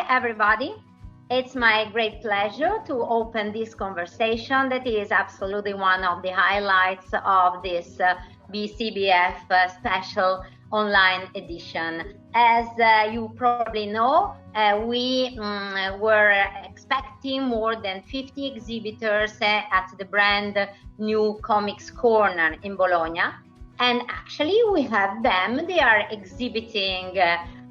everybody. It's my great pleasure to open this conversation that is absolutely one of the highlights of this Bcbf special online edition. As you probably know, we were expecting more than 50 exhibitors at the brand new Comics Corner in Bologna. And actually we have them. They are exhibiting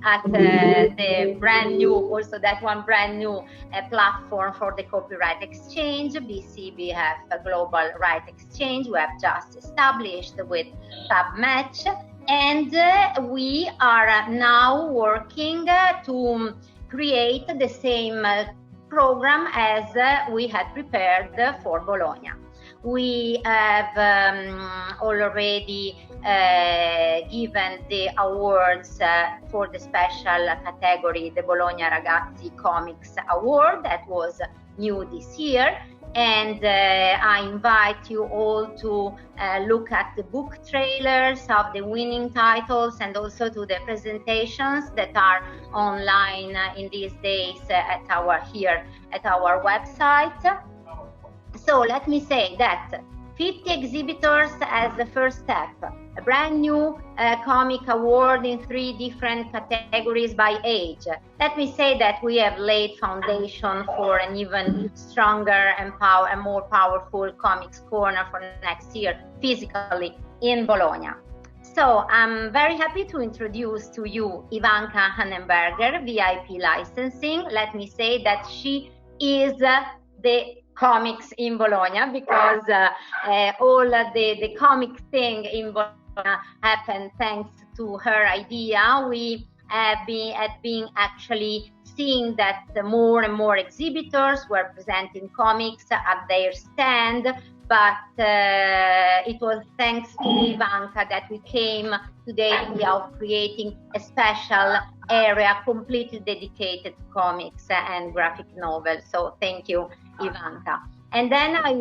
at the brand new, also that one brand new platform for the copyright exchange, Bcbf Global Right Exchange. We have just established with Submatch, and we are now working to create the same program as we had prepared for Bologna. We have already given the awards for the special category, the Bologna Ragazzi Comics Award, that was new this year. And I invite you all to look at the book trailers of the winning titles and also to the presentations that are online in these days at our website. So let me say that 50 exhibitors as the first step, a brand new comic award in 3 different categories by age. Let me say that we have laid foundation for an even stronger and more powerful Comics Corner for next year, physically in Bologna. So I'm very happy to introduce to you Ivanka Hahnenberger, VIP licensing. Let me say that she is the comics in Bologna, because all the comic thing in Bologna happened thanks to her idea. We have been actually seeing that more and more exhibitors were presenting comics at their stand, but it was thanks to Ivanka that we came to the idea of creating a special area completely dedicated to comics and graphic novels. So thank you, Ivanka. And then I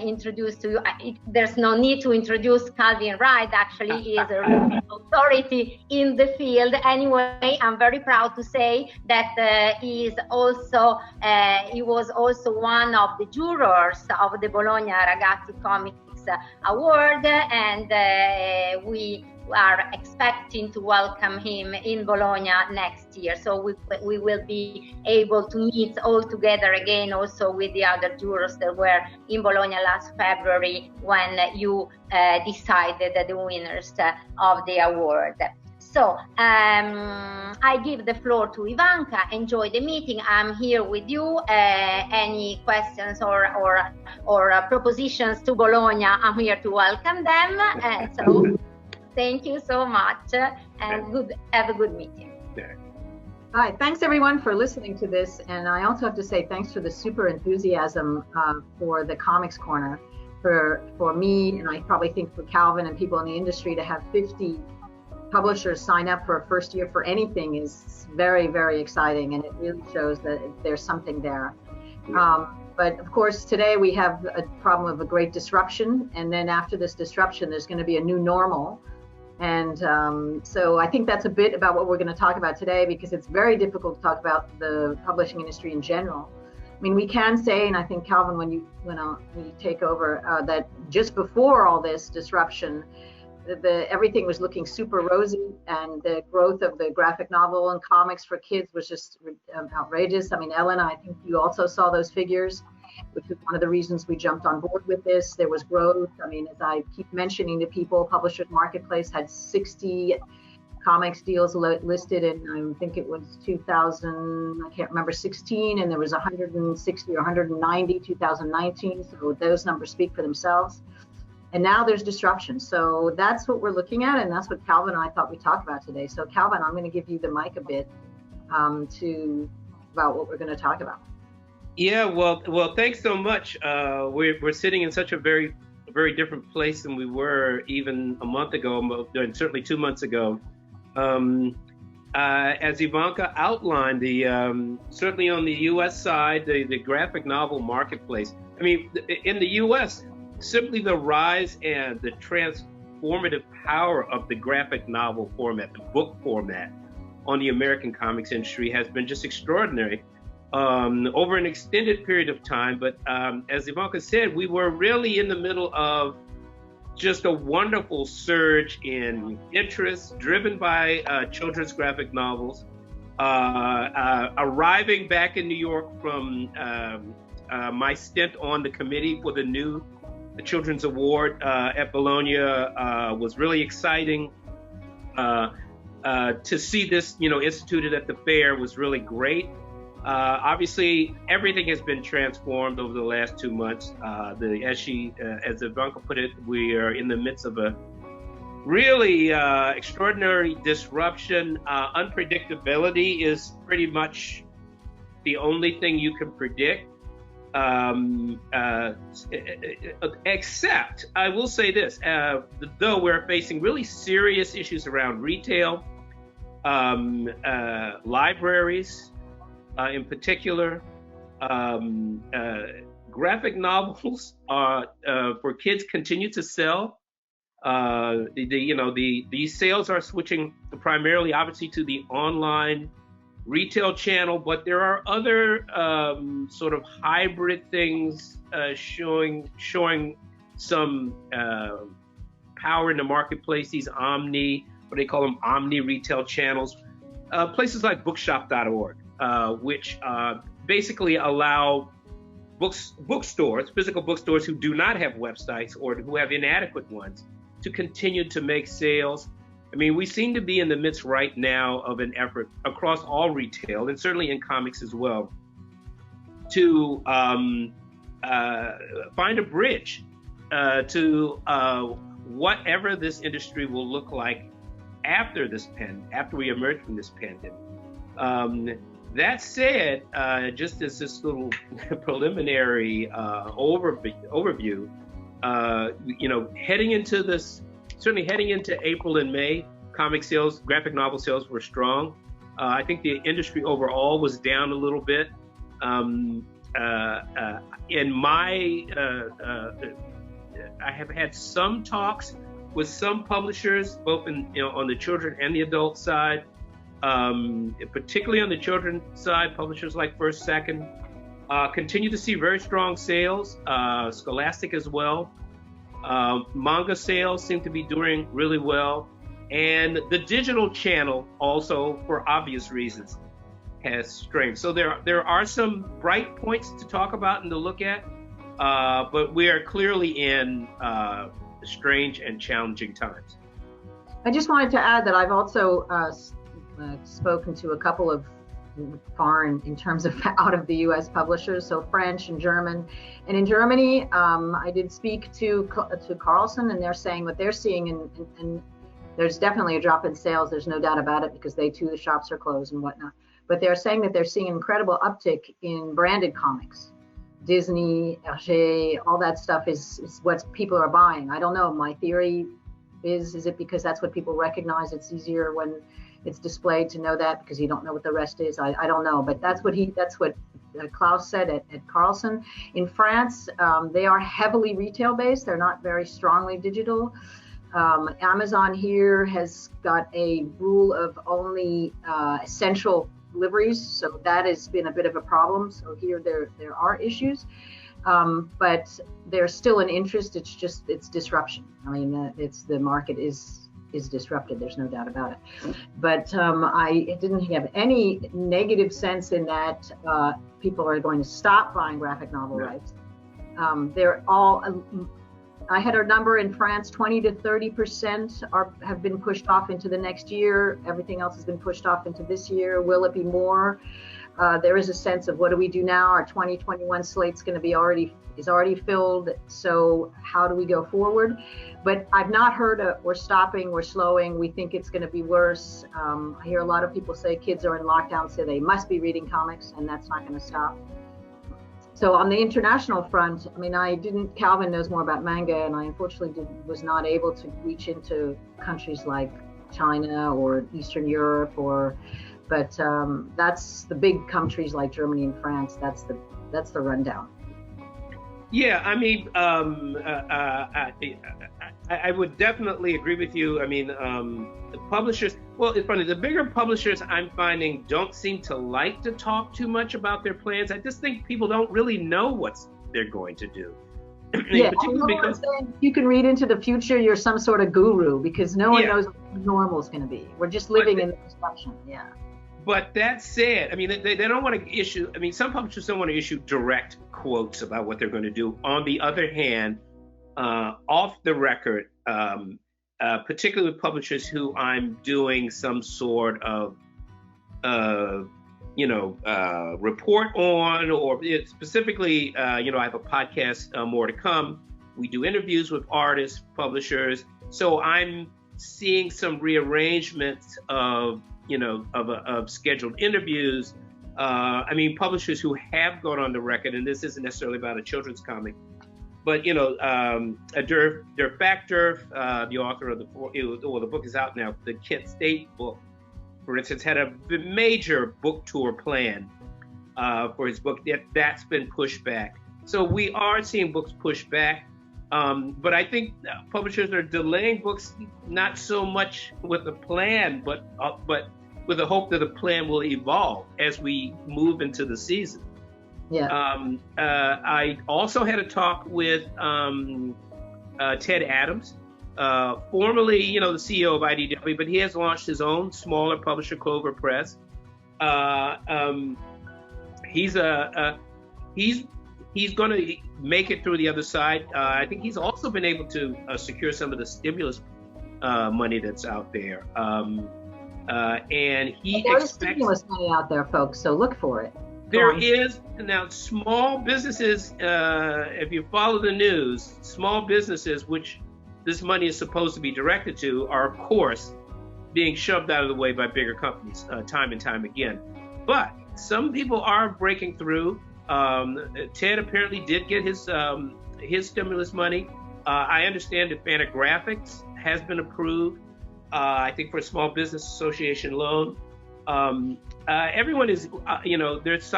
introduce to you, there's no need to introduce Calvin Reid. Actually, he is an authority in the field. Anyway, I'm very proud to say that he was also one of the jurors of the Bologna Ragazzi Comics Award, and we are expecting to welcome him in Bologna next year. So we will be able to meet all together again, also with the other jurors that were in Bologna last February when you decided the winners of the award. So I give the floor to Ivanka. Enjoy the meeting. I'm here with you. Any questions or propositions to Bologna, I'm here to welcome them. So thank you so much, and have a good meeting. Hi, thanks everyone for listening to this, and I also have to say thanks for the super enthusiasm for the Comics Corner. For me, and I probably think for Calvin and people in the industry, to have 50 publishers sign up for a first year for anything is very, very exciting, and it really shows that there's something there. But of course, today we have a problem of a great disruption, and then after this disruption, there's going to be a new normal. And so I think that's a bit about what we're going to talk about today, because it's very difficult to talk about the publishing industry in general. I mean, we can say, and I think Calvin, when you take over, that just before all this disruption, everything was looking super rosy, and the growth of the graphic novel and comics for kids was just outrageous. I mean, Elena, I think you also saw those figures, which is one of the reasons we jumped on board with this. There was growth. I mean, as I keep mentioning to people, Publishers Marketplace had 60 comics deals listed in, I think it was 2000, I can't remember, 16, and there was 160 or 190 2019. So those numbers speak for themselves. And now there's disruption. So that's what we're looking at, and that's what Calvin and I thought we'd talk about today. So Calvin, I'm going to give you the mic a bit about what we're going to talk about. Yeah, well, thanks so much. We're sitting in such a very different place than we were even a month ago, and certainly 2 months ago. As Ivanka outlined, certainly on the U.S. side, the graphic novel marketplace. I mean, in the U.S., simply the rise and the transformative power of the graphic novel format, the book format, on the American comics industry has been just extraordinary over an extended period of time. But as Ivanka said, we were really in the middle of just a wonderful surge in interest driven by children's graphic novels. Arriving back in New York from my stint on the committee for the Children's Award at Bologna was really exciting. To see this, instituted at the fair was really great. Obviously, everything has been transformed over the last 2 months. As Ivanka put it, we are in the midst of a really extraordinary disruption. Unpredictability is pretty much the only thing you can predict. Except, I will say this, though we're facing really serious issues around retail, libraries in particular, graphic novels for kids continue to sell. These sales are switching primarily, obviously, to the online retail channel, but there are other sort of hybrid things showing some power in the marketplace. These what they call them, omni retail channels. Places like bookshop.org, which basically allow bookstores, physical bookstores who do not have websites or who have inadequate ones, to continue to make sales. I mean, we seem to be in the midst right now of an effort across all retail, and certainly in comics as well, to find a bridge to whatever this industry will look like after we emerge from this pandemic. That said, just as this little preliminary overview, heading into April and May, comic sales, graphic novel sales were strong. I think the industry overall was down a little bit. I have had some talks with some publishers, both on the children and the adult side. Particularly on the children's side, publishers like First Second continue to see very strong sales. Scholastic as well. Manga sales seem to be doing really well, and the digital channel also, for obvious reasons, has strength. So there are some bright points to talk about and to look at, but we are clearly in strange and challenging times. I just wanted to add that I've also spoken to a couple of foreign, in terms of out of the U.S. publishers, so French and German. And in Germany, I did speak to Carlsen, and they're saying what they're seeing, and there's definitely a drop in sales. There's no doubt about it, because the shops are closed and whatnot. But they're saying that they're seeing an incredible uptick in branded comics. Disney, Hergé, all that stuff is what people are buying. I don't know. My theory is it because that's what people recognize? It's easier when it's displayed to know that, because you don't know what the rest is. I don't know, but that's what Klaus said at Carlsen. In France, they are heavily retail based. They're not very strongly digital. Amazon here has got a rule of only essential deliveries, so that has been a bit of a problem. So here there are issues, but there's still an interest. It's disruption. I mean, the market is disrupted. There's no doubt about it. But I didn't have any negative sense in that people are going to stop buying graphic novel rights. They're all. I had a number in France: 20 to 30% have been pushed off into the next year. Everything else has been pushed off into this year. Will it be more? There is a sense of, what do we do now? Our 2021 slate's going to be already filled. So how do we go forward? But I've not heard we're stopping, we're slowing, we think it's going to be worse. I hear a lot of people say kids are in lockdown, so they must be reading comics, and that's not going to stop. So on the international front, I mean, Calvin knows more about manga, and I unfortunately was not able to reach into countries like China or Eastern Europe, but that's the big countries like Germany and France. That's the rundown. Yeah, I mean, I would definitely agree with you. I mean, the publishers, well, it's funny, the bigger publishers I'm finding don't seem to like to talk too much about their plans. I just think people don't really know what they're going to do. Yeah, particularly because you can read into the future, you're some sort of guru, because no one Yeah. knows what normal is going to be. We're just living in the perception. Yeah. But that said, I mean, they don't want to issue, I mean, some publishers don't want to issue direct quotes about what they're going to do. On the other hand, off the record, particularly with publishers who I'm doing some sort of, report on, or specifically, I have a podcast, More to Come. We do interviews with artists, publishers. So I'm seeing some rearrangements of scheduled interviews. I mean, publishers who have gone on the record, and this isn't necessarily about a children's comic, but Derf Factor, the author of the book is out now. The Kent State book, for instance, had a major book tour plan for his book. That's been pushed back. So we are seeing books pushed back. But I think publishers are delaying books, not so much with a plan, but with the hope that the plan will evolve as we move into the season. Yeah. I also had a talk with Ted Adams, formerly, the CEO of IDW, but he has launched his own smaller publisher, Clover Press. He's going to make it through the other side. I think he's also been able to secure some of the stimulus money that's out there. And he There's expects stimulus money out there, folks, so look for it. there is now small businesses. If you follow the news, small businesses, which this money is supposed to be directed to, are of course being shoved out of the way by bigger companies time and time again. But some people are breaking through. Ted apparently did get his stimulus money. I understand that Fantagraphics has been approved, I think for a Small Business Association loan. Everyone is, there's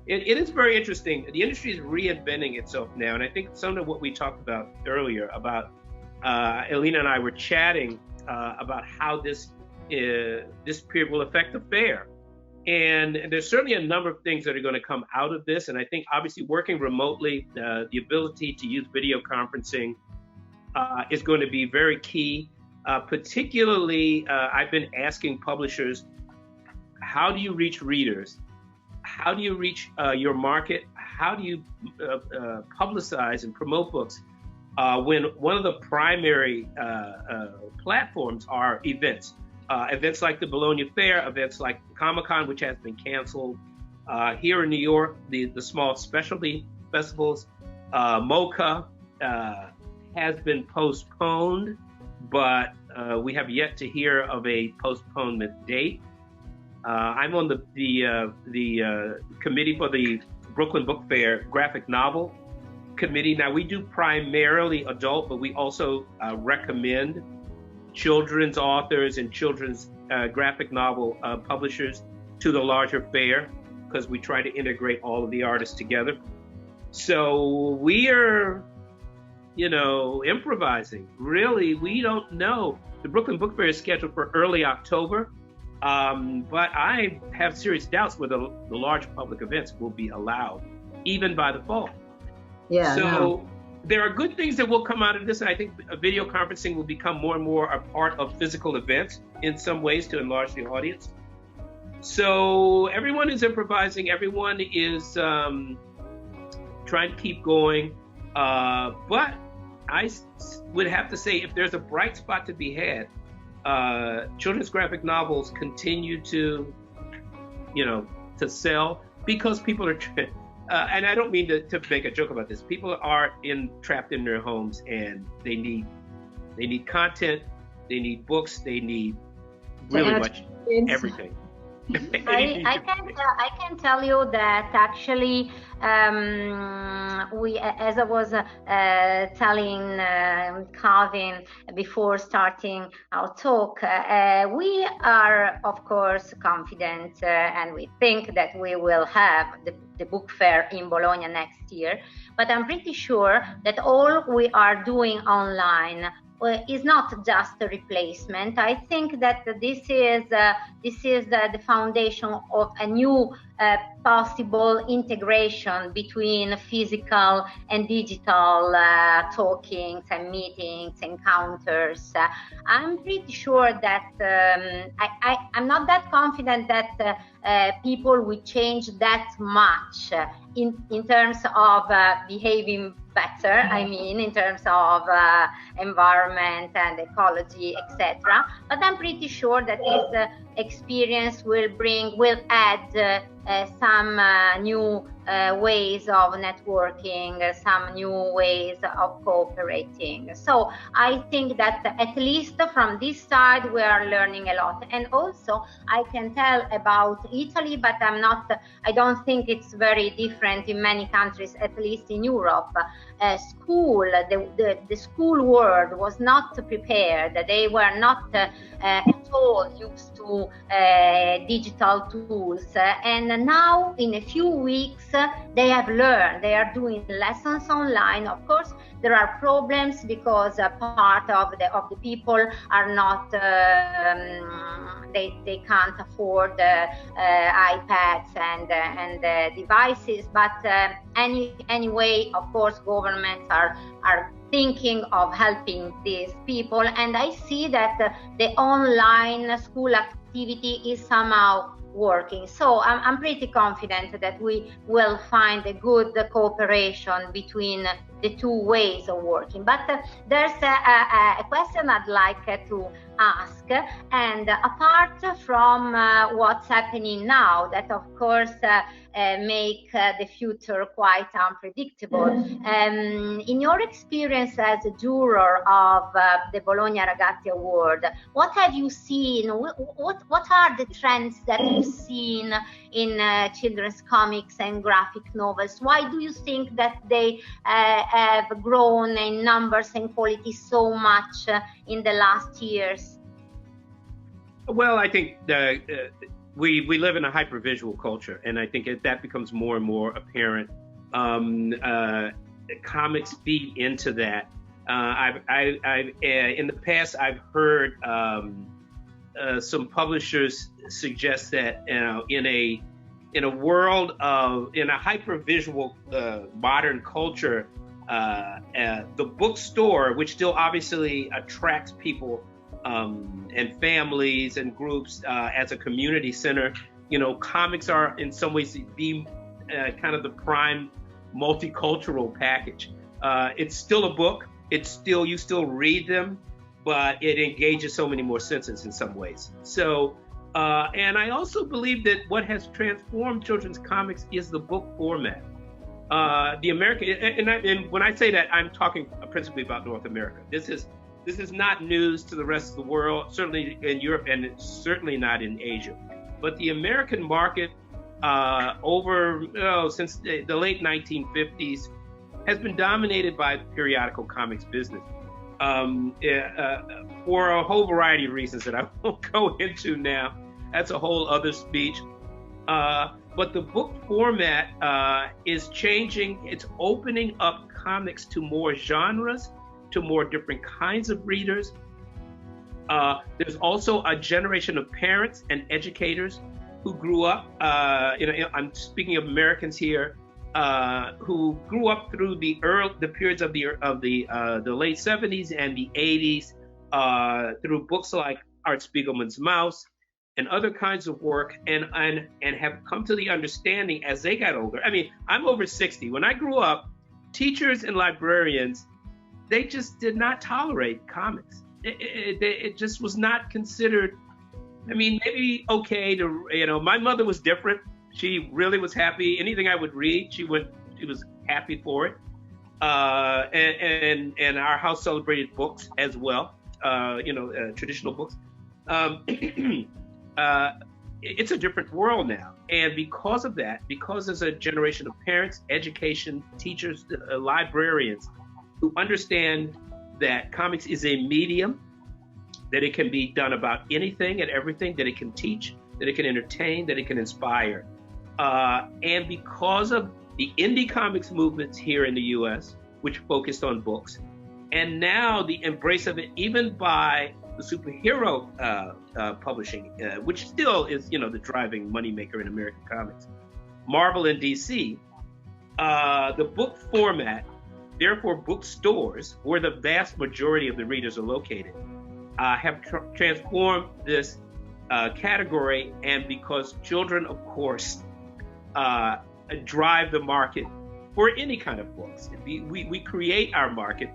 it is very interesting. The industry is reinventing itself now. And I think some of what we talked about earlier about, Elena and I were chatting about how this period will affect the fair. And there's certainly a number of things that are going to come out of this. And I think obviously working remotely, the ability to use video conferencing is going to be very key. Particularly, I've been asking publishers, how do you reach readers? How do you reach your market? How do you publicize and promote books when one of the primary platforms are events? Events like the Bologna Fair, events like Comic-Con, which has been canceled. Here in New York, the small specialty festivals, MoCA has been postponed, but we have yet to hear of a postponement date. I'm on the committee for the Brooklyn Book Fair graphic novel committee. Now, we do primarily adult, but we also recommend children's authors and children's graphic novel publishers to the larger fair, because we try to integrate all of the artists together. So we are, improvising. Really, we don't know. The Brooklyn Book Fair is scheduled for early October, but I have serious doubts whether the large public events will be allowed, even by the fall. Yeah. So there are good things that will come out of this, and I think video conferencing will become more and more a part of physical events in some ways to enlarge the audience. So everyone is improvising, everyone is trying to keep going, but I would have to say, if there's a bright spot to be had, children's graphic novels continue to sell because people are and I don't mean to make a joke about this. People are trapped in their homes, and they need content, they need books, they need really much everything. I can tell you that actually we, as I was telling Calvin before starting our talk, we are of course confident and we think that we will have the book fair in Bologna next year, but I'm pretty sure that all we are doing online is not just a replacement. I think that this is the foundation of a new possible integration between physical and digital talkings and meetings, encounters. I'm pretty sure that I'm not that confident that people will change that much in terms of behaving better, I mean, in terms of environment and ecology, etc. But I'm pretty sure that this experience will add some new ways of networking, some new ways of cooperating. So I think that at least from this side we are learning a lot. And also I can tell about Italy, but I don't think it's very different in many countries, at least in Europe. The school world was not prepared. They were not at all used to digital tools, and now in a few weeks they have learned. They are doing lessons online. Of course, there are problems because part of the people are not they can't afford iPads and devices, but anyway, of course, governments are thinking of helping these people, and I see that the online school activity is somehow working. So I'm pretty confident that we will find a good cooperation between the two ways of working. But there's a question I'd like to ask, and apart from what's happening now, that of course make the future quite unpredictable. In your experience as a juror of the Bologna Ragazzi Award, what have you seen? What are the trends that you've seen in children's comics and graphic novels? Why do you think that they have grown in numbers and quality so much in the last years? Well, I think we live in a hypervisual culture, and I think that becomes more and more apparent. Comics feed into that. In the past, I've heard some publishers suggest that in a world of a hypervisual modern culture, the bookstore, which still obviously attracts people and families and groups as a community center, comics are in some ways kind of the prime multicultural package. It's still a book. You still read them, but it engages so many more senses in some ways. So, and I also believe that what has transformed children's comics is the book format. The American, and when I say that, I'm talking principally about North America. This is not news to the rest of the world, certainly in Europe, and it's certainly not in Asia. But the American market since the late 1950s has been dominated by the periodical comics business for a whole variety of reasons that I won't go into now. That's a whole other speech. But the book format is changing. It's opening up comics to more genres, to more different kinds of readers. There's also a generation of parents and educators who grew up, I'm speaking of Americans here, who grew up through the periods of the late 70s and the 80s through books like Art Spiegelman's Mouse and other kinds of work, and have come to the understanding as they got older. I mean, I'm over 60. When I grew up, teachers and librarians, they just did not tolerate comics. It just was not considered. I mean, maybe okay to, my mother was different. She really was happy. Anything I would read, she was happy for it. And our house celebrated books as well, traditional books. it's a different world now. And because of that, because there's a generation of parents, education, teachers, librarians who understand that comics is a medium, that it can be done about anything and everything, that it can teach, that it can entertain, that it can inspire. And because of the indie comics movements here in the US, which focused on books, and now the embrace of it even by the superhero publishing, which still is, the driving moneymaker in American comics, Marvel and DC, the book format, therefore bookstores, where the vast majority of the readers are located, have transformed this category. And because children, of course, drive the market for any kind of books, we create our market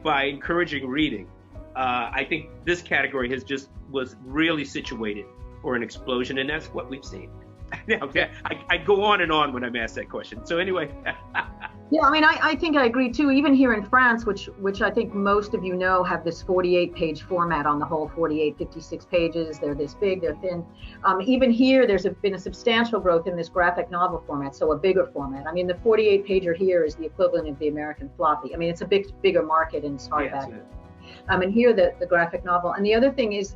by encouraging reading. I think this category was really situated for an explosion, and that's what we've seen. Okay, I go on and on when I'm asked that question. So anyway. Yeah, I mean, I think I agree too. Even here in France, which I think most of you know, have this 48-page format on the whole, 48, 56 pages. They're this big, they're thin. Even here, there's been a substantial growth in this graphic novel format, so a bigger format. I mean, the 48-pager here is the equivalent of the American floppy. I mean, it's a bigger market in hardback. And here the graphic novel. And the other thing is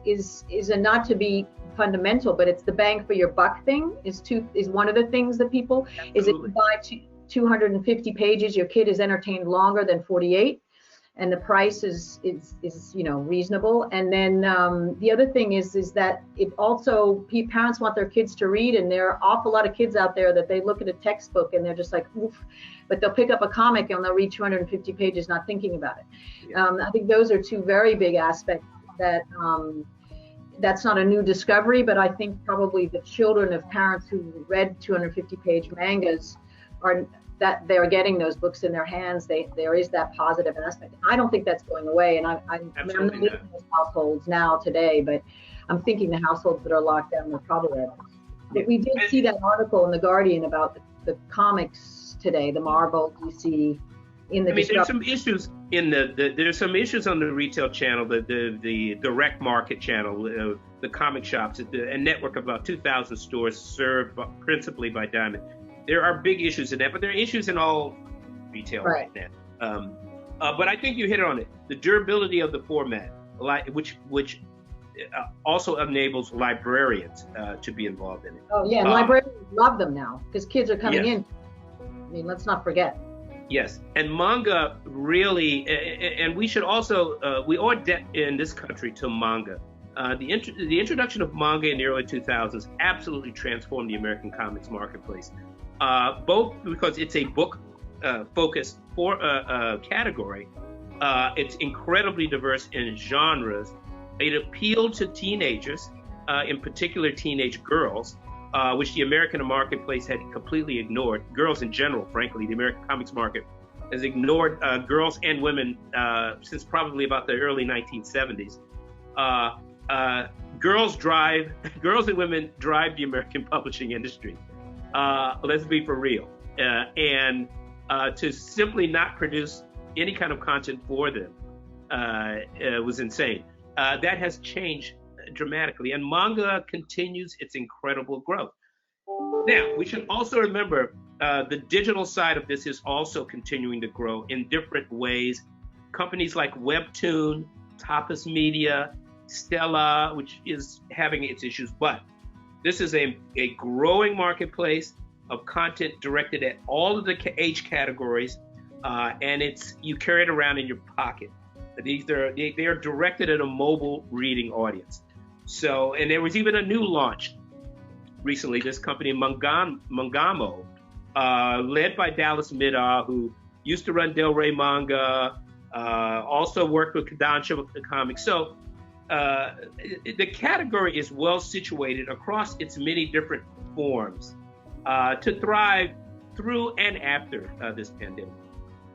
a not to be fundamental, but it's the bang for your buck thing is one of the things that people, absolutely, is if you buy 250 pages, your kid is entertained longer than 48, and the price is reasonable. And then the other thing is that it also, parents want their kids to read, and there are an awful lot of kids out there that they look at a textbook and they're just like, oof, but they'll pick up a comic and they'll read 250 pages not thinking about it. Yeah. I think those are two very big aspects that that's not a new discovery, but I think probably the children of parents who read 250-page mangas that they're getting those books in their hands. There is that positive aspect. I don't think that's going away, and I'm not living in those households now today, but I'm thinking the households that are locked down are probably at. But we did see that article in the Guardian about the comics today, the Marvel, DC. There's some issues there's some issues on the retail channel, the direct market channel, the comic shops, a network of about 2,000 stores served principally by Diamond. There are big issues in that, but there are issues in all retail right now. But I think you hit on it. The durability of the format, which also enables librarians to be involved in it. Oh yeah, and librarians love them now because kids are coming in. I mean, let's not forget. Yes, and manga really, and we should also, we owe a debt in this country to manga. The introduction of manga in the early 2000s absolutely transformed the American comics marketplace. Both because it's a book focused for a category, it's incredibly diverse in genres. It appealed to teenagers, in particular teenage girls, which the American marketplace had completely ignored. Girls in general, frankly, the American comics market has ignored girls and women since probably about the early 1970s. Girls and women drive the American publishing industry. Let's be for real. And to simply not produce any kind of content for them was insane. That has changed dramatically, and manga continues its incredible growth. Now, we should also remember the digital side of this is also continuing to grow in different ways. Companies like Webtoon, Tapas Media, Stella, which is having its issues, but this is a growing marketplace of content directed at all of the age categories, and you carry it around in your pocket. They are directed at a mobile reading audience. So, and there was even a new launch recently. This company, Mangamo, led by Dallas Middaugh, who used to run Del Rey Manga, also worked with Kodansha Comics. So the category is well situated across its many different forms to thrive through and after this pandemic.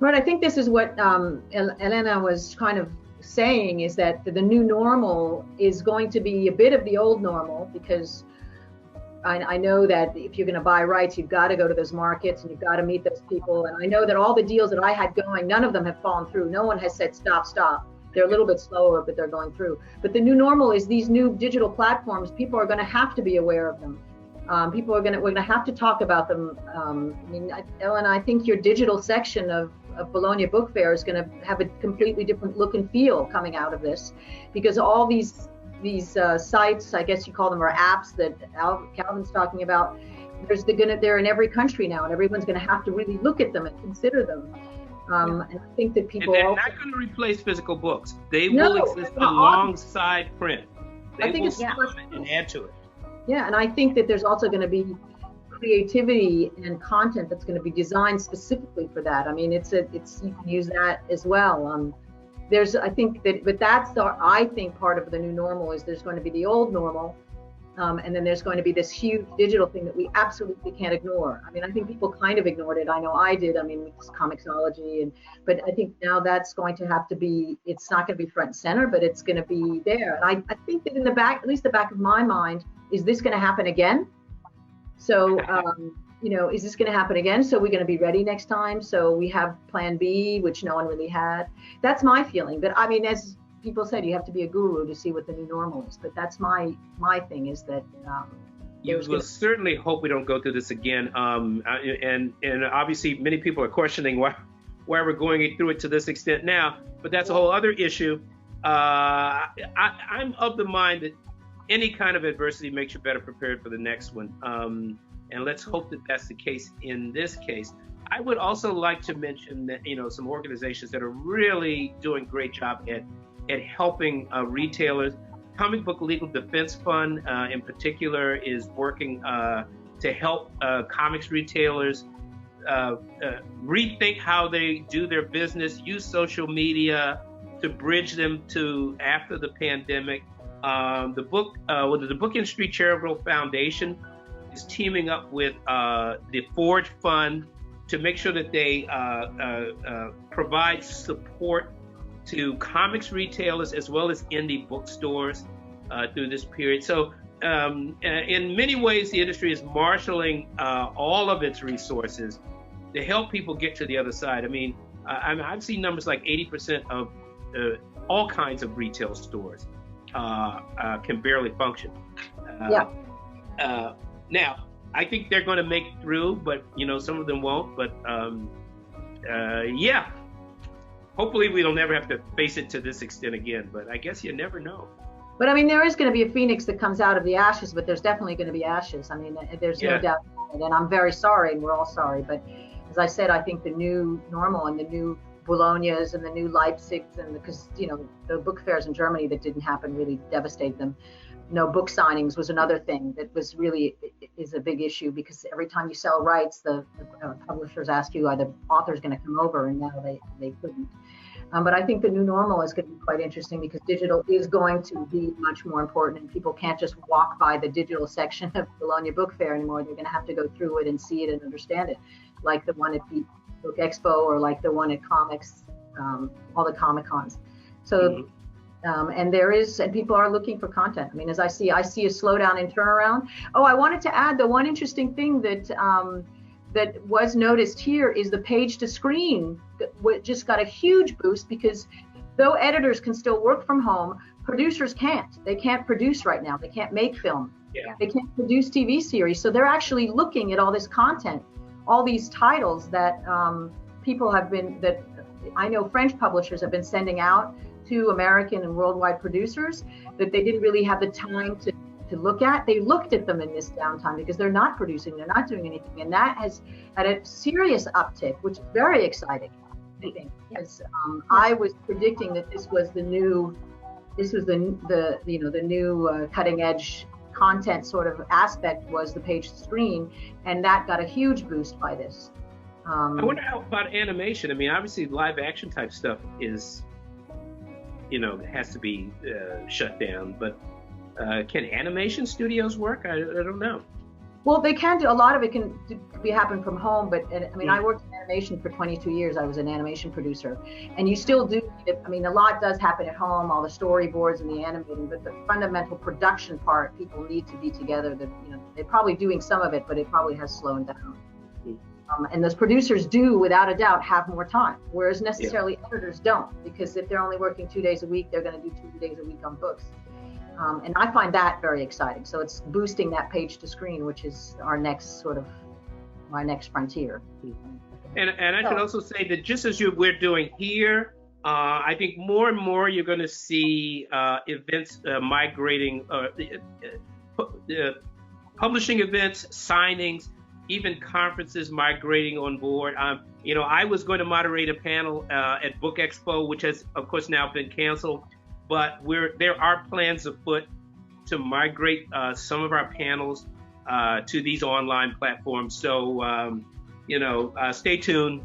Right. I think this is what Elena was kind of saying, is that the new normal is going to be a bit of the old normal, because I know that if you're going to buy rights, you've got to go to those markets and you've got to meet those people. And I know that all the deals that I had going, none of them have fallen through. No one has said stop. They're a little bit slower, but they're going through. But the new normal is these new digital platforms. People are going to have to be aware of them. People are we're gonna have to talk about them. I mean, Elena, I think your digital section of Bologna Book Fair is going to have a completely different look and feel coming out of this, because all these sites, I guess you call them, or apps that Calvin's talking about, they're in every country now, and everyone's going to have to really look at them and consider them. And I think that people and they're not going to replace physical books. They will exist alongside print. They will supplement and add to it. Yeah, and I think that there's also going to be creativity and content that's going to be designed specifically for that. I mean, you can use that as well. I think that's I think part of the new normal is there's going to be the old normal, and then there's going to be this huge digital thing that we absolutely can't ignore. I mean, I think people kind of ignored it. I know I did. I mean, with this Comixology, but I think now that's going to have to be. It's not going to be front and center, but it's going to be there. And I think that in the back, at least the back of my mind, is this going to happen again? So, is this going to happen again? So we're going to be ready next time. So we have plan B, which no one really had. That's my feeling. But I mean, as people said, you have to be a guru to see what the new normal is. But that's my thing is that. You will certainly hope we don't go through this again. And obviously many people are questioning why we're going through it to this extent now. But that's a whole other issue. I'm of the mind that any kind of adversity makes you better prepared for the next one. And let's hope that that's the case in this case. I would also like to mention that, some organizations that are really doing a great job at helping retailers. Comic Book Legal Defense Fund in particular is working to help comics retailers rethink how they do their business, use social media to bridge them to after the pandemic. The Book Industry Charitable Foundation is teaming up with the Forge Fund to make sure that they provide support to comics retailers as well as indie bookstores through this period. So in many ways, the industry is marshaling all of its resources to help people get to the other side. I mean, I've seen numbers like 80% of all kinds of retail stores can barely function. Now, I think they're going to make it through, but some of them won't. But hopefully we don't never have to face it to this extent again. But I guess you never know. But I mean, there is going to be a phoenix that comes out of the ashes, but there's definitely going to be ashes. I mean, there's no doubt about it. And I'm very sorry, and we're all sorry. But as I said, I think the new normal and the new Bolognas and the new Leipzigs, and because the book fairs in Germany that didn't happen really devastate them. No book signings was another thing that was really is a big issue, because every time you sell rights, the publishers ask you, are the authors going to come over, and now they couldn't. But I think the new normal is going to be quite interesting, because digital is going to be much more important, and people can't just walk by the digital section of Bologna Book Fair anymore. They're going to have to go through it and see it and understand it, like the one at the Book Expo or like the one at Comics, all the Comic Cons. So, and people are looking for content. I mean, as I see a slowdown in turnaround. Oh, I wanted to add the one interesting thing that was noticed here is the page to screen just got a huge boost, because though editors can still work from home, producers can't. They can't produce right now. They can't make film. Yeah. They can't produce TV series. So they're actually looking at all this content, all these titles that that I know French publishers have been sending out to American and worldwide producers that they didn't really have the time to look at. They looked at them in this downtime because they're not producing, they're not doing anything, and that has had a serious uptick, which is very exciting, I think, because I was predicting that this was the new cutting edge content sort of aspect was the page to screen, and that got a huge boost by this. I wonder how about animation. I mean, obviously live action type stuff is, has to be shut down, but can animation studios work? I don't know. Well, they can do. A lot of it can happen from home, but I mean, I worked in animation for 22 years. I was an animation producer, and you still do. I mean, a lot does happen at home, all the storyboards and the animating, but the fundamental production part, people need to be together. They're probably doing some of it, but it probably has slowed down. And those producers do, without a doubt, have more time, whereas necessarily editors don't, because if they're only working 2 days a week, they're going to do 2 days a week on books. And I find that very exciting. So it's boosting that page to screen, which is our next frontier. And I should also say that just as we're doing here, I think more and more you're going to see events migrating, publishing events, signings, even conferences migrating on board. I was going to moderate a panel at Book Expo, which has, of course, now been canceled. But there are plans afoot to migrate some of our panels to these online platforms. So, stay tuned.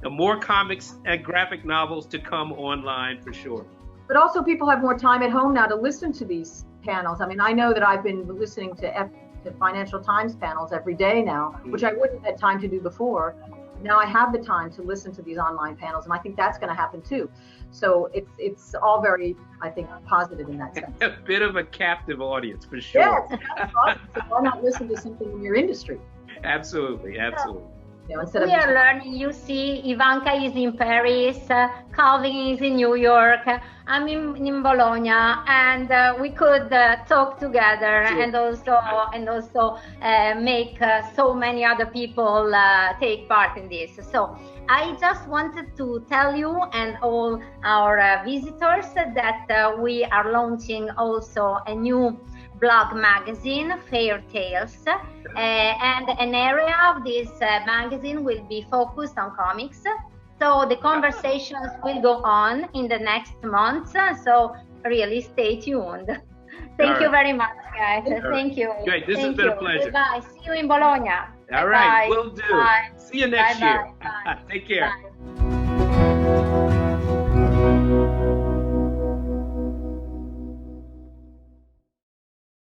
More comics and graphic novels to come online for sure. But also people have more time at home now to listen to these panels. I mean, I know that I've been listening to Financial Times panels every day now, which I wouldn't have had time to do before. Now I have the time to listen to these online panels, and I think that's going to happen too. So it's all very, I think, positive in that sense. A bit of a captive audience for sure. Yes, so why not listen to something in your industry? Absolutely. We are learning. You see, Ivanka is in Paris, Calvin is in New York, I'm in Bologna, and we could talk together, sure. and also make so many other people take part in this. So I just wanted to tell you and all our visitors that we are launching also a new blog magazine, Fair Tales, and an area of this magazine will be focused on comics. So the conversations will go on in the next months. So really stay tuned. Thank you very much, guys. Thank you. Great. This has been a pleasure. Bye. See you in Bologna. All right. Will do. Bye. See you next year. Bye. Take care. Bye.